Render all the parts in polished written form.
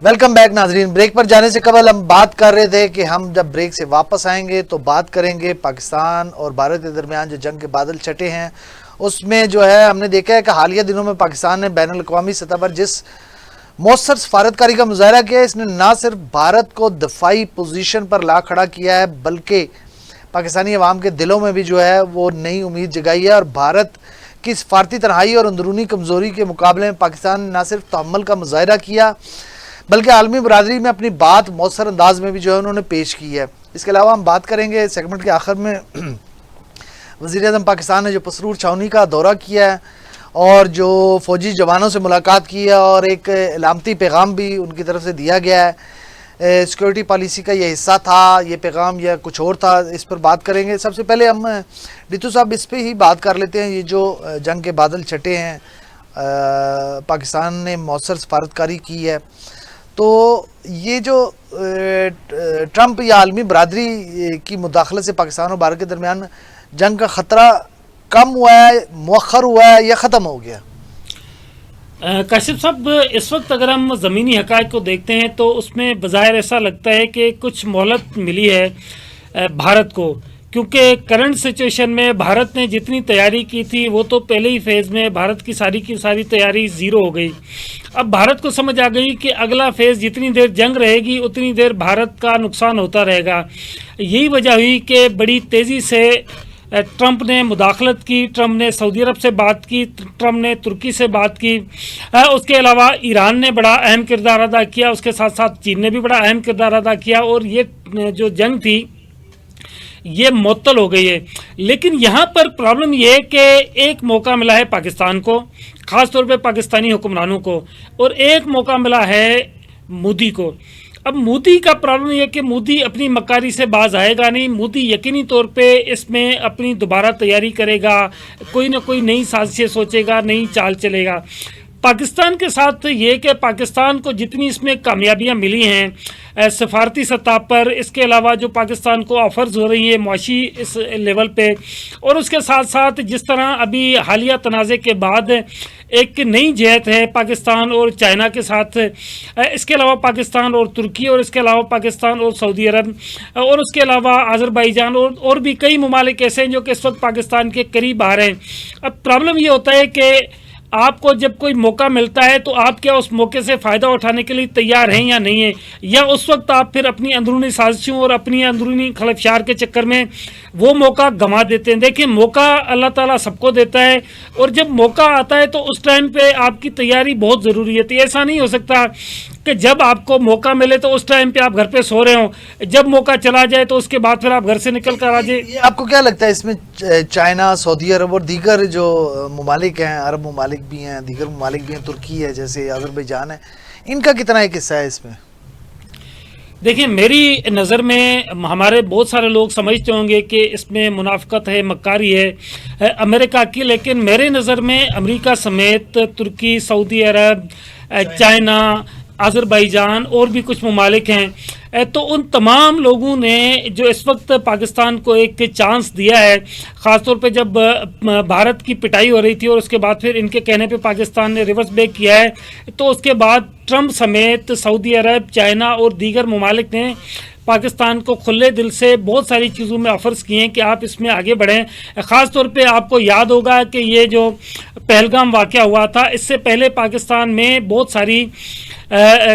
Welcome back ناظرین. Break پر جانے سے قبل ہم بات کر رہے تھے کہ ہم جب بریک سے واپس آئیں گے تو بات کریں گے پاکستان اور بھارت کے درمیان جو جنگ کے بادل چھٹے ہیں اس میں جو ہے ہم نے دیکھا ہے کہ حالیہ دنوں میں پاکستان نے بین الاقوامی سطح پر جس مؤثر سفارتکاری کا مظاہرہ کیا ہے اس نے نہ صرف بھارت کو دفاعی پوزیشن پر لا کھڑا کیا ہے بلکہ پاکستانی عوام کے دلوں میں بھی جو ہے وہ نئی امید جگائی ہے. اور بھارت کی سفارتی تنہائی اور اندرونی کمزوری کے مقابلے میں پاکستان نے نہ صرف تحمل کا مظاہرہ کیا بلکہ عالمی برادری میں اپنی بات مؤثر انداز میں بھی جو ہے انہوں نے پیش کی ہے. اس کے علاوہ ہم بات کریں گے سیگمنٹ کے آخر میں وزیر اعظم پاکستان نے جو پسرور چھاونی کا دورہ کیا ہے اور جو فوجی جوانوں سے ملاقات کی ہے اور ایک علامتی پیغام بھی ان کی طرف سے دیا گیا ہے. سیکورٹی پالیسی کا یہ حصہ تھا یہ پیغام یا کچھ اور تھا, اس پر بات کریں گے. سب سے پہلے ہم ڈیٹو صاحب اس پہ ہی بات کر لیتے ہیں. یہ جو جنگ کے بادل چھٹے ہیں پاکستان نے مؤثر سفارتکاری کی ہے تو یہ جو ٹرمپ یا عالمی برادری کی مداخلت سے پاکستان اور بھارت کے درمیان جنگ کا خطرہ کم ہوا ہے, مؤخر ہوا ہے یا ختم ہو گیا؟ کاشف صاحب, اس وقت اگر ہم زمینی حقائق کو دیکھتے ہیں تو اس میں بظاہر ایسا لگتا ہے کہ کچھ مہلت ملی ہے بھارت کو, کیونکہ کرنٹ سچویشن میں بھارت نے جتنی تیاری کی تھی وہ تو پہلے ہی فیز میں بھارت کی ساری تیاری زیرو ہو گئی. اب بھارت کو سمجھ آ گئی کہ اگلا فیز جتنی دیر جنگ رہے گی اتنی دیر بھارت کا نقصان ہوتا رہے گا. یہی وجہ ہوئی کہ بڑی تیزی سے ٹرمپ نے مداخلت کی, ٹرمپ نے سعودی عرب سے بات کی, ٹرمپ نے ترکی سے بات کی, اس کے علاوہ ایران نے بڑا اہم کردار ادا کیا, اس کے ساتھ ساتھ چین نے بھی بڑا اہم کردار ادا کیا اور یہ جو جنگ تھی یہ معطل ہو گئی ہے. لیکن یہاں پر پرابلم یہ ہے کہ ایک موقع ملا ہے پاکستان کو, خاص طور پہ پاکستانی حکمرانوں کو, اور ایک موقع ملا ہے مودی کو. اب مودی کا پرابلم یہ ہے کہ مودی اپنی مکاری سے باز آئے گا نہیں. مودی یقینی طور پہ اس میں اپنی دوبارہ تیاری کرے گا, کوئی نہ کوئی نئی سازشیں سوچے گا, نئی چال چلے گا. پاکستان کے ساتھ یہ کہ پاکستان کو جتنی اس میں کامیابیاں ملی ہیں سفارتی سطح پر, اس کے علاوہ جو پاکستان کو آفرز ہو رہی ہے معاشی اس لیول پہ, اور اس کے ساتھ ساتھ جس طرح ابھی حالیہ تنازع کے بعد ایک نئی جہت ہے پاکستان اور چائنا کے ساتھ, اس کے علاوہ پاکستان اور ترکی, اور اس کے علاوہ پاکستان اور سعودی عرب, اور اس کے علاوہ آذربائیجان اور بھی کئی ممالک ایسے ہیں جو کہ اس وقت پاکستان کے قریب آ رہے ہیں. اب پرابلم یہ ہوتا ہے کہ آپ کو جب کوئی موقع ملتا ہے تو آپ کیا اس موقع سے فائدہ اٹھانے کے لیے تیار ہیں یا نہیں ہیں, یا اس وقت آپ پھر اپنی اندرونی سازشوں اور اپنی اندرونی خلفشار کے چکر میں وہ موقع گنوا دیتے ہیں. دیکھیں, موقع اللہ تعالیٰ سب کو دیتا ہے, اور جب موقع آتا ہے تو اس ٹائم پہ آپ کی تیاری بہت ضروری ہے. ایسا نہیں ہو سکتا کہ جب آپ کو موقع ملے تو اس ٹائم پہ آپ گھر پہ سو رہے ہوں, جب موقع چلا جائے تو اس کے بعد پھر آپ گھر سے نکل کر آ جائیں. آپ کو کیا لگتا ہے اس میں چائنا, سعودی عرب اور دیگر جو ممالک ہیں, عرب ممالک بھی ہیں, دیگر ممالک بھی ہیں, ترکی ہے جیسے, آذربائیجان ہے, ان کا کتنا ایک حصہ ہے اس میں؟ دیکھیں, میری نظر میں ہمارے بہت سارے لوگ سمجھتے ہوں گے کہ اس میں منافقت ہے, مکاری ہے امریکہ کی, لیکن میرے نظر میں امریکہ سمیت ترکی, سعودی عرب, چائنا, آذربائیجان اور بھی کچھ ممالک ہیں, تو ان تمام لوگوں نے جو اس وقت پاکستان کو ایک چانس دیا ہے, خاص طور پہ جب بھارت کی پٹائی ہو رہی تھی اور اس کے بعد پھر ان کے کہنے پہ پاکستان نے ریورس بیک کیا ہے, تو اس کے بعد ٹرمپ سمیت سعودی عرب, چائنا اور دیگر ممالک نے پاکستان کو کھلے دل سے بہت ساری چیزوں میں آفرز کیے ہیں کہ آپ اس میں آگے بڑھیں. خاص طور پہ آپ کو یاد ہوگا کہ یہ جو پہلگام واقعہ ہوا تھا, اس سے پہلے پاکستان میں بہت ساری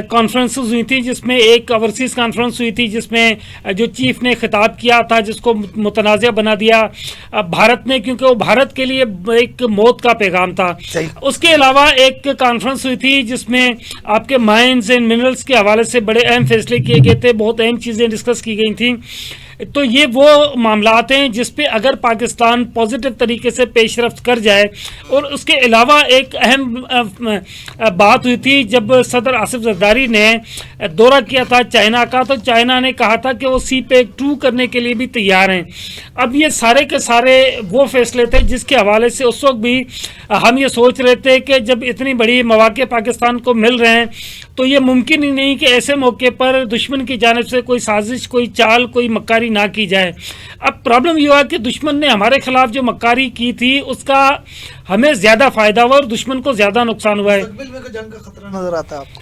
کانفرنسز ہوئی تھی, جس میں ایک اوورسیز کانفرنس ہوئی تھی جس میں جو چیف نے خطاب کیا تھا جس کو متنازع بنا دیا بھارت نے, کیونکہ وہ بھارت کے لیے ایک موت کا پیغام تھا. اس کے علاوہ ایک کانفرنس ہوئی تھی جس میں آپ کے مائنز اینڈ منرلز کے حوالے سے بڑے اہم فیصلے کیے گئے تھے, بہت اہم چیزیں ڈسکس کی گئی تھیں. تو یہ وہ معاملات ہیں جس پہ اگر پاکستان پازیٹیو طریقے سے پیش رفت کر جائے. اور اس کے علاوہ ایک اہم بات ہوئی تھی جب صدر آصف زرداری نے دورہ کیا تھا چائنا کا, تو چائنا نے کہا تھا کہ وہ سی پیک 2 کرنے کے لیے بھی تیار ہیں. اب یہ سارے کے سارے وہ فیصلے تھے جس کے حوالے سے اس وقت بھی ہم یہ سوچ رہے تھے کہ جب اتنی بڑی مواقع پاکستان کو مل رہے ہیں تو یہ ممکن ہی نہیں کہ ایسے موقع پر دشمن کی جانب سے کوئی سازش, کوئی چال, کوئی مکاری نہ کی جائے. اب پرابلم یہ ہوا کہ دشمن نے ہمارے خلاف جو مکاری کی تھی اس کا ہمیں زیادہ فائدہ ہوا اور دشمن کو زیادہ نقصان ہوا ہے. مستقبل میں جنگ کا خطرہ نظر آتا ہے آپ کو؟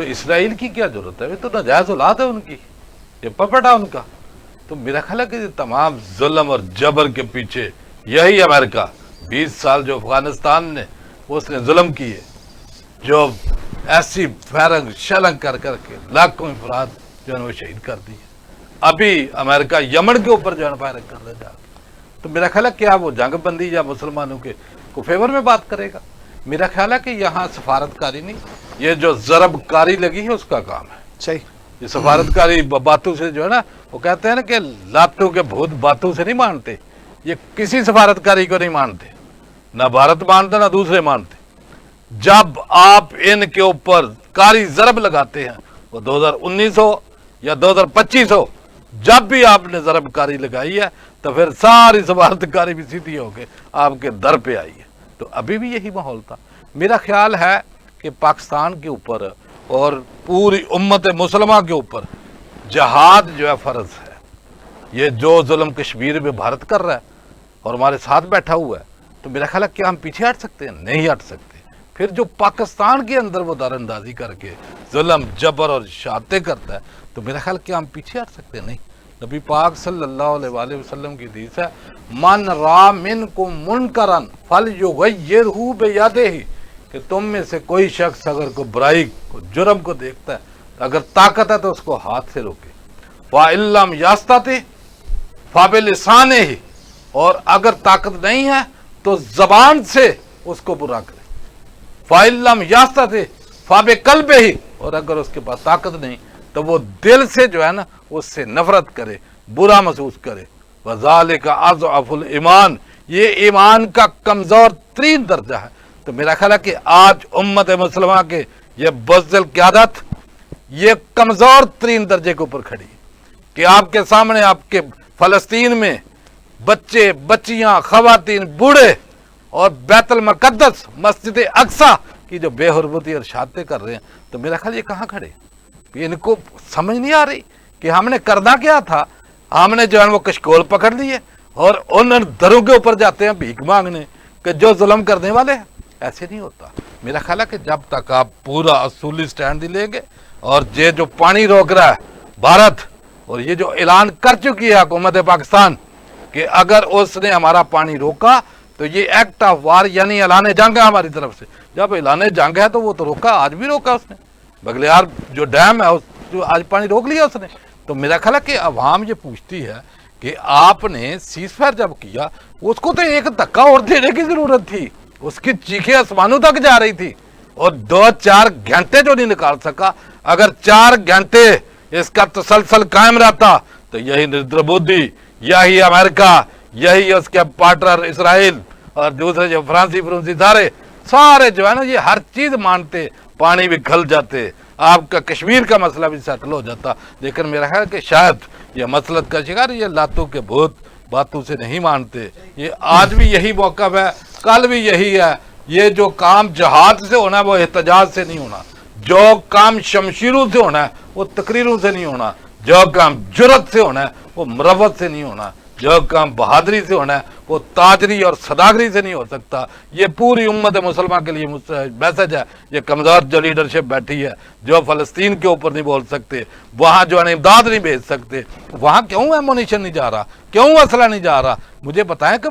تو اسرائیل کی کیا ضرورت ہے؟ یہ تو ناجائز اولاد ہے ان کی، یہ پپٹ ہے ان کا۔ تو میرا خیال ہے کہ تمام ظلم اور جبر کے پیچھے یہی امریکہ 20 سال جو افغانستان نے اس نے ظلم کیے، جو ایسی فیرنگ شلنگ کر کر کے لاکھوں افراد جو ہے وہ شہید کر دیے، ابھی امریکہ یمن کے اوپر جو ہے فائرنگ کر رہا جا۔ تو میرا خیال ہے کیا وہ جنگ بندی یا مسلمانوں کے کو فیور میں بات کرے گا؟ میرا خیال ہے کہ یہاں سفارت کاری نہیں، یہ جو ضرب کاری لگی ہے اس کا کام ہے۔ صحیح۔ یہ سفارت کاری باتوں سے جو ہے نا، وہ کہتے ہیں نا کہ لاتوں کے بھوت باتوں سے نہیں مانتے، یہ کسی سفارت کاری کو نہیں مانتے، نہ بھارت مانتا نہ دوسرے مانتے۔ جب آپ ان کے اوپر کاری ضرب لگاتے ہیں، وہ 2019 ہو یا 2025 ہو، جب بھی آپ نے ضرب کاری لگائی ہے تو پھر ساری سفارت کاری بھی سیدھی ہو کے آپ کے در پہ آئی ہے۔ تو ابھی بھی یہی ماحول تھا۔ میرا خیال ہے کہ پاکستان کے اوپر اور پوری امت مسلمہ کے اوپر جہاد جو ہے فرض ہے۔ یہ جو ظلم کشمیر میں بھارت کر رہا ہے اور ہمارے ساتھ بیٹھا ہوا ہے، تو میرا خیال ہے کیا ہم پیچھے ہٹ سکتے ہیں؟ نہیں ہٹ سکتے۔ پھر جو پاکستان کے اندر وہ دار اندازی کر کے ظلم جبر اور شہادتیں کرتا ہے، تو میرا خیال کیا ہم پیچھے ہٹ سکتے ہیں؟ نہیں۔ نبی پاک صلی اللہ علیہ وآلہ وسلم کی حدیث ہے، من را منکم منکرن فلیغیرہ بیدہ، کہ تم میں سے کوئی شخص اگر کوئی برائی کو جرم کو دیکھتا ہے، اگر طاقت ہے تو اس کو ہاتھ سے روکے، وَإِن لَّمْ يَسْتَطِعْ فَبِلِسَانِهِ، اور اگر طاقت نہیں ہے تو زبان سے اس کو برا کرے، وَإِن لَّمْ يَسْتَطِعْ فَبِقَلْبِهِ، اور اگر اس کے پاس طاقت نہیں تو وہ دل سے جو ہے نا اس سے نفرت کرے، برا محسوس کرے۔ وَذَلِكَ أَضْعَفُ الْإِيمَانِ، یہ ایمان کا کمزور ترین درجہ ہے۔ تو میرا خیال ہے کہ آج امت مسلمہ کے یہ بزدل قیادت یہ کمزور ترین درجے کے اوپر کھڑی ہے کہ آپ کے سامنے آپ کے فلسطین میں بچے بچیاں خواتین بوڑھے اور بیت المقدس مسجد اقصی کی جو بے حرمتی اور شہادتیں کر رہے ہیں، تو میرا خیال یہ کہاں کھڑے؟ ان کو سمجھ نہیں آ رہی کہ ہم نے کرنا کیا تھا۔ ہم نے جو ہے وہ کشکول پکڑ لیے اور ان دروں کے اوپر جاتے ہیں بھیک مانگنے کہ جو ظلم کرنے والے ہیں۔ ایسے نہیں ہوتا۔ میرا خیال ہے کہ جب تک آپ پورا اصولی سٹینڈ لیں گے، اور یہ جو پانی روک رہا ہے بھارت، اور یہ جو اعلان کر چکی ہے حکومت پاکستان کہ اگر اس نے ہمارا پانی روکا تو یہ ایکٹ آف وار یعنی اعلان جنگ ہے ہماری طرف سے۔ جب اعلان جنگ ہے تو وہ تو روکا، آج بھی روکا اس نے، بگلیار جو ڈیم ہے جو آج پانی روک لیا اس نے۔ تو میرا خیال ہے کہ عوام یہ پوچھتی ہے کہ آپ نے سیز فائر جب کیا، اس کو تو ایک دھکا اور دینے کی ضرورت تھی، اس کی چیخیں آسمانوں تک جا رہی تھی، اور 2-4 گھنٹے جو نہیں نکال سکا۔ اگر 4 گھنٹے اس کا تسلسل قائم رہتا تو یہی نریندر مودی، یہی امریکہ، یہی اس کے پارٹنر اسرائیل اور دوسرے جو فرانسی سارے جو ہے نا یہ ہر چیز مانتے، پانی بھی کھل جاتے، آپ کا کشمیر کا مسئلہ بھی سیٹل ہو جاتا۔ لیکن میرا خیال کہ شاید یہ مسلط کا شکار یہ لاتوں کے بھوت باتوں سے نہیں مانتے۔ یہ آج بھی یہی موقف ہے، کل بھی یہی ہے۔ یہ جو کام جہاد سے ہونا ہے وہ احتجاج سے نہیں ہونا، جو کام شمشیروں سے ہونا ہے وہ تقریروں سے نہیں ہونا، جو کام جرت سے ہونا ہے وہ مروت سے نہیں ہونا، جو کام بہادری سے ہونا ہے وہ تاجری اور صداگری سے نہیں ہو سکتا۔ یہ پوری امت مسلمہ کے لیے میسج ہے۔ یہ کمزور جو لیڈرشپ بیٹھی ہے، جو فلسطین کے اوپر نہیں بول سکتے، وہاں جو ہے امداد نہیں بھیج سکتے، وہاں کیوں ایمونیشن نہیں جا رہا، کیوں اسلحہ نہیں جا رہا؟ مجھے بتائیں کہ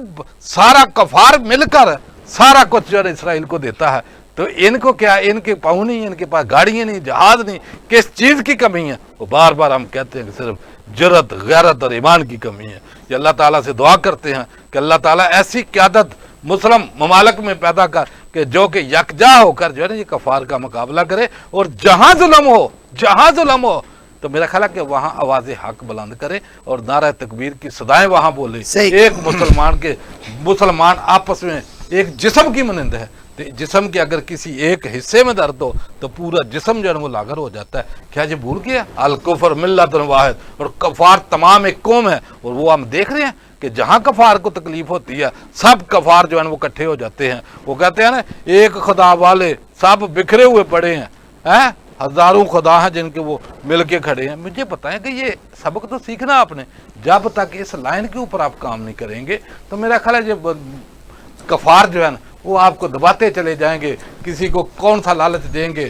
سارا کفار مل کر سارا کچھ جو ہے اسرائیل کو دیتا ہے، تو ان کو کیا، ان کے پاؤں نہیں، ان کے پاس گاڑیاں نہیں، جہاز نہیں، کس چیز کی کمی ہے؟ وہ بار بار ہم کہتے ہیں کہ صرف جرت، غیرت اور ایمان کی کمی ہے۔ یہ اللہ تعالیٰ سے دعا کرتے ہیں کہ اللہ تعالیٰ ایسی قیادت مسلم ممالک میں پیدا کر کہ جو کہ یکجا ہو کر جو ہے نا یہ کفار کا مقابلہ کرے، اور جہاں ظلم ہو تو میرا خیال ہے کہ وہاں آواز حق بلند کرے اور نعرہ تکبیر کی صدائیں وہاں بولے۔ ایک مسلمان آپس میں ایک جسم کی مانند ہے، جسم کے اگر کسی ایک حصے میں درد ہو تو پورا جسم جو ہے وہ لاغر ہو جاتا ہے۔ کیا یہ بھول گیا؟ الکفر ملت واحد، اور کفار تمام ایک قوم ہے، اور وہ ہم دیکھ رہے ہیں کہ جہاں کفار کو تکلیف ہوتی ہے سب کفار جو ہے وہ اکٹھے ہو جاتے ہیں۔ وہ کہتے ہیں نا ایک خدا والے سب بکھرے ہوئے پڑے ہیں، ہزاروں خدا ہیں جن کے وہ مل کے کھڑے ہیں۔ مجھے بتائیں کہ یہ سبق تو سیکھنا آپ نے، جب تک اس لائن کے اوپر آپ کام نہیں کریں گے تو میرا خیال ہے یہ کفار جو ہے نا وہ آپ کو دباتے چلے جائیں گے، کسی کو کون سا لالچ دیں گے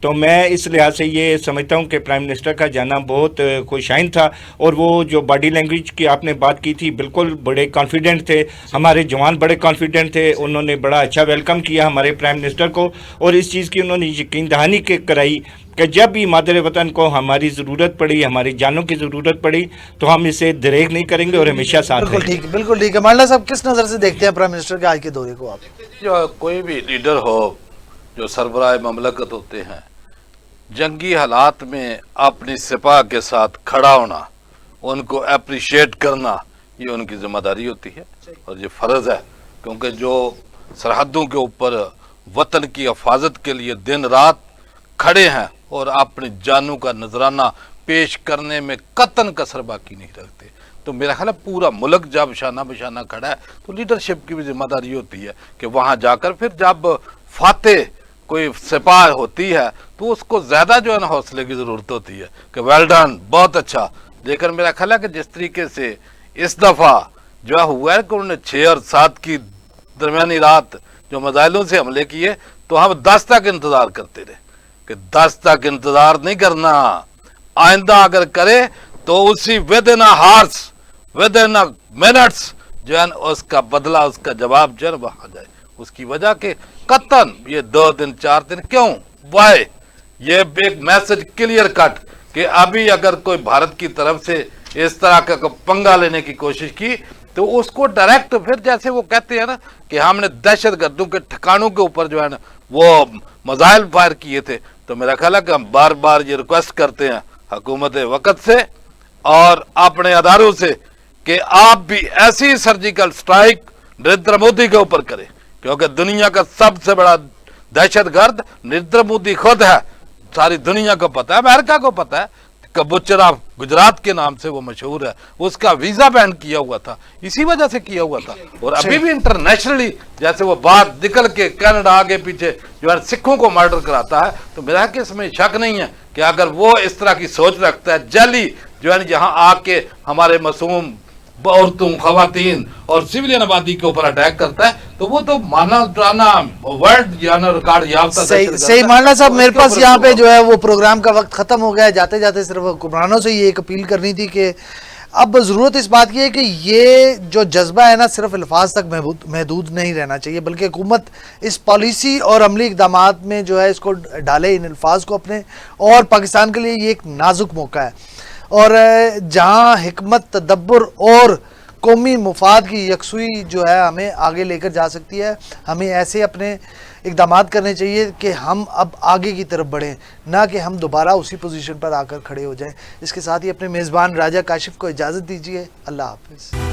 تو میں اس لحاظ سے یہ سمجھتا ہوں کہ پرائم منسٹر کا جانا بہت خوشائن تھا، اور وہ جو باڈی لینگویج کی آپ نے بات کی تھی بالکل بڑے کانفیڈنٹ تھے، ہمارے جوان بڑے کانفیڈنٹ تھے، انہوں نے بڑا اچھا ویلکم کیا ہمارے پرائم منسٹر کو، اور اس چیز کی انہوں نے یقین دہانی کرائی کہ جب بھی مادر وطن کو ہماری ضرورت پڑی، ہماری جانوں کی ضرورت پڑی تو ہم اسے دریغ نہیں کریں گے اور ہمیشہ ساتھ رہیں گے۔ بالکل ٹھیک ہے۔ مانڈا صاحب کس نظر سے دیکھتے ہیں پرائم منسٹر کے آج کے دورے کو آپ؟ جو کوئی بھی لیڈر ہو، جو سربراہ مملکت ہوتے ہیں، جنگی حالات میں اپنی سپاہ کے ساتھ کھڑا ہونا، ان کو اپریشیٹ کرنا، یہ ان کی ذمہ داری ہوتی ہے اور یہ فرض ہے، کیونکہ جو سرحدوں کے اوپر وطن کی حفاظت کے لیے دن رات کھڑے ہیں اور اپنی جانوں کا نذرانہ پیش کرنے میں قطعاً کسر باقی نہیں رکھتے، تو میرا خیال ہے پورا ملک جب شانہ بشانہ کھڑا ہے تو لیڈرشپ کی بھی ذمہ داری ہوتی ہے کہ وہاں جا کر پھر جب فاتح کوئی سپاہ ہوتی ہے تو اس کو زیادہ جو ہے نا حوصلے کی ضرورت ہوتی ہے کہ ویل ڈن، بہت اچھا۔ لیکن میرا خیال ہے کہ جس طریقے سے اس دفعہ جو ہوا ہے کہ انہوں نے 6 اور 7 کی درمیانی رات جو میزائلوں سے حملے کیے، تو ہم 10 تک انتظار کرتے رہے کہ 10 تک انتظار نہیں کرنا، آئندہ اگر کرے تو اسی ودن ہارس ودن منٹس جو ہے اس کا بدلہ، اس کا جواب جو ہے وہاں جائے۔ اس کی وجہ کہ قطعاً یہ 2 دن 4 دن کیوں، وائی یہ ایک میسج کلیئر کٹ کہ ابھی اگر کوئی بھارت کی طرف سے اس طرح کا پنگا لینے کی کوشش کی تو اس کو ڈائریکٹ پھر جیسے وہ کہتے ہیں نا کہ ہم نے دہشت گردوں کے ٹھکانوں کے اوپر جو ہے نا وہ میزائل فائر کیے تھے، تو میرا خیال ہے کہ ہم بار بار یہ ریکویسٹ کرتے ہیں حکومت وقت سے اور اپنے اداروں سے کہ آپ بھی ایسی سرجیکل سٹرائک نریندر مودی کے اوپر کریں، کیونکہ دنیا کا سب سے بڑا دہشت گرد نریندر مودی خود ہے، ساری دنیا کو پتہ ہے، امریکہ کو پتہ ہے، کبوچرا گجرات کے نام سے وہ مشہور ہے، اس کا ویزا بین کیا ہوا تھا، اسی وجہ سے کیا ہوا تھا، اور ابھی بھی انٹرنیشنلی جیسے وہ بات نکل کے کینیڈا آگے پیچھے جو ہے سکھوں کو مرڈر کراتا ہے، تو میرا کہ اس میں شک نہیں ہے کہ اگر وہ اس طرح کی سوچ رکھتا ہے جعلی جو ہے یہاں آ کے ہمارے معصوم عورتوں، خواتین اور سویلین آبادی کے اوپر اٹیک کرتا ہے، تو وہ تو مانا جانا ورلڈ جانا ریکارڈ یافتہ صحیح۔ مانڈا صاحب میرے پاس یہاں پہ جو ہے وہ پروگرام کا وقت ختم ہو گیا ہے، جاتے جاتے صرف حکمرانوں سے یہ ایک اپیل کرنی تھی کہ اب ضرورت اس بات کی ہے کہ یہ جو جذبہ ہے نا صرف الفاظ تک محدود نہیں رہنا چاہیے، بلکہ حکومت اس پالیسی اور عملی اقدامات میں جو ہے اس کو ڈالے، ان الفاظ کو اپنے، اور پاکستان کے لیے یہ ایک نازک موقع ہے، اور جہاں حکمت، تدبر اور قومی مفاد کی یکسوئی جو ہے ہمیں آگے لے کر جا سکتی ہے، ہمیں ایسے اپنے اقدامات کرنے چاہیے کہ ہم اب آگے کی طرف بڑھیں، نہ کہ ہم دوبارہ اسی پوزیشن پر آ کر کھڑے ہو جائیں۔ اس کے ساتھ ہی اپنے میزبان راجہ کاشف کو اجازت دیجیے، اللہ حافظ۔